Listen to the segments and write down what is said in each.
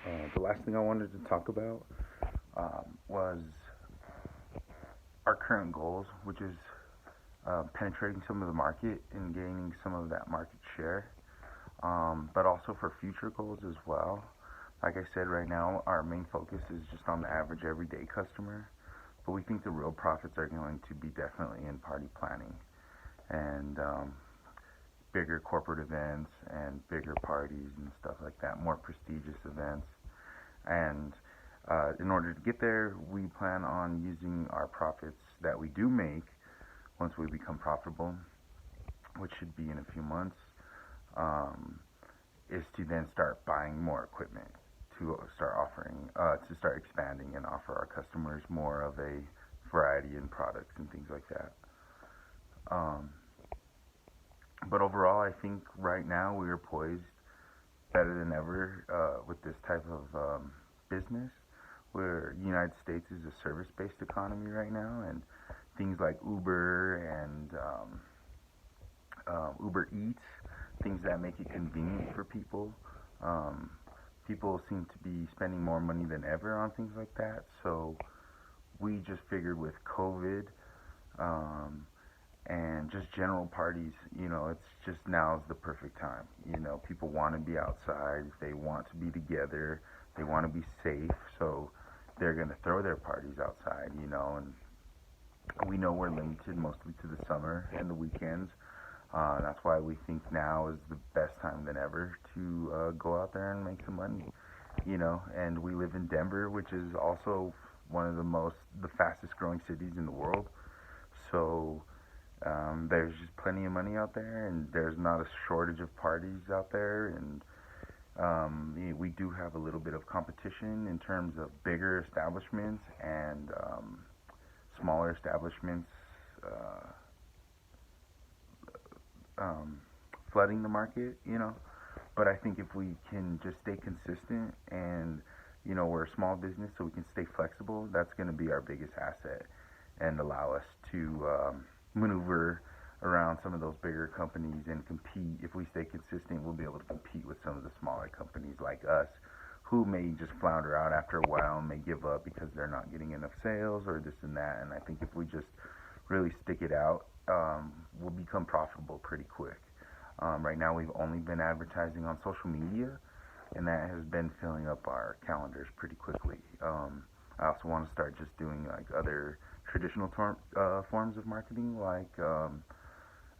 The last thing I wanted to talk about was our current goals, which is penetrating some of the market and gaining some of that market share, but also for future goals as well. Like I said, right now our main focus is just on the average everyday customer, but we think the real profits are going to be definitely in party planning and bigger corporate events and bigger parties and stuff like that, more prestigious events. And in order to get there, we plan on using our profits that we do make once we become profitable, which should be in a few months, um, is to then start buying more equipment to start offering, to start expanding and offer our customers more of a variety in products and things like that. Um, but overall, I think right now we are poised better than ever with this type of business, where the United States is a service-based economy right now, and things like Uber and Uber Eats, things that make it convenient for people. Um, People seem to be spending more money than ever on things like that. So we just figured with COVID um, and just general parties, it's just now is the perfect time. People want to be outside, they want to be together, they want to be safe. So they're going to throw their parties outside, and we know we're limited mostly to the summer and the weekends. That's why we think now is the best time than ever to go out there and make some money. And we live in Denver, which is also one of the fastest growing cities in the world. So there's just plenty of money out there, and there's not a shortage of parties out there. And we do have a little bit of competition in terms of bigger establishments and smaller establishments uh, um, flooding the market. But I think if we can just stay consistent and, we're a small business, so we can stay flexible, that's going to be our biggest asset and allow us to maneuver around some of those bigger companies and compete. If we stay consistent, we'll be able to compete with some of the smaller companies like us who may just flounder out after a while and may give up because they're not getting enough sales or this and that. And I think if we just really stick it out, we'll become profitable pretty quick. Right now, we've only been advertising on social media, and that has been filling up our calendars pretty quickly. I also want to start just doing like other traditional forms of marketing, like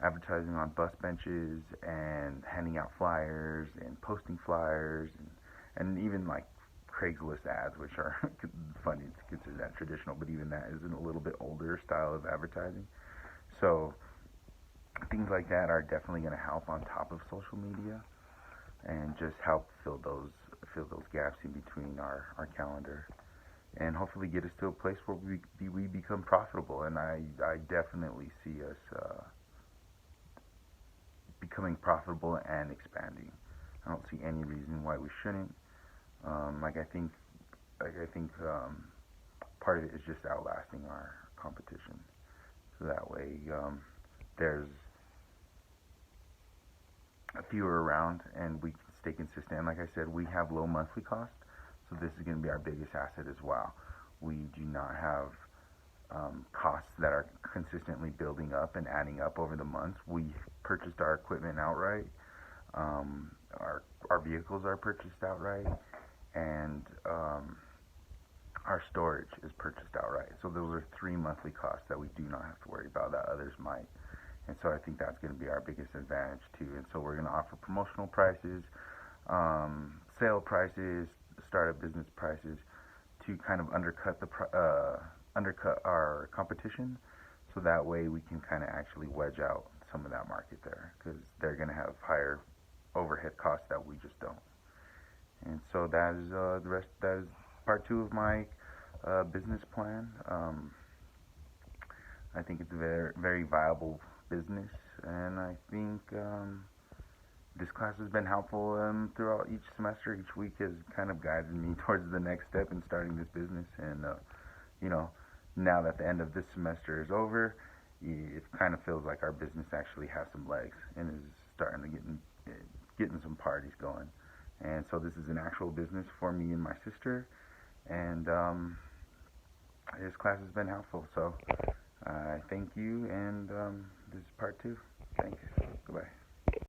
advertising on bus benches and handing out flyers and posting flyers, and even like Craigslist ads, which are funny to consider that traditional, but even that is a little bit older style of advertising. So things like that are definitely going to help on top of social media and just help fill those gaps in between our calendar and hopefully get us to a place where we become profitable. And I definitely see us becoming profitable and expanding. I don't see any reason why we shouldn't. Like I think part of it is just outlasting our competition. So that way, there's fewer around and we can stay consistent. And like I said, we have low monthly cost, so this is going to be our biggest asset as well. We do not have costs that are consistently building up and adding up over the months. We purchased our equipment outright. Our vehicles are purchased outright, and our storage is purchased outright. So those are three monthly costs that we do not have to worry about that others might. And so I think that's going to be our biggest advantage too. And so we're going to offer promotional prices, sale prices, startup business prices to kind of undercut our competition. So that way we can kind of actually wedge out some of that market there because they're going to have higher overhead costs that we just don't. And so that is the rest. That is part two of my business plan. I think it's a very very viable business, and I think this class has been helpful throughout each semester. Each week has kind of guided me towards the next step in starting this business, and you know, now that the end of this semester is over, it kind of feels like our business actually has some legs and is starting to getting some parties going. And so this is an actual business for me and my sister. And this class has been helpful. So I thank you. And this is part two. Thanks. Goodbye.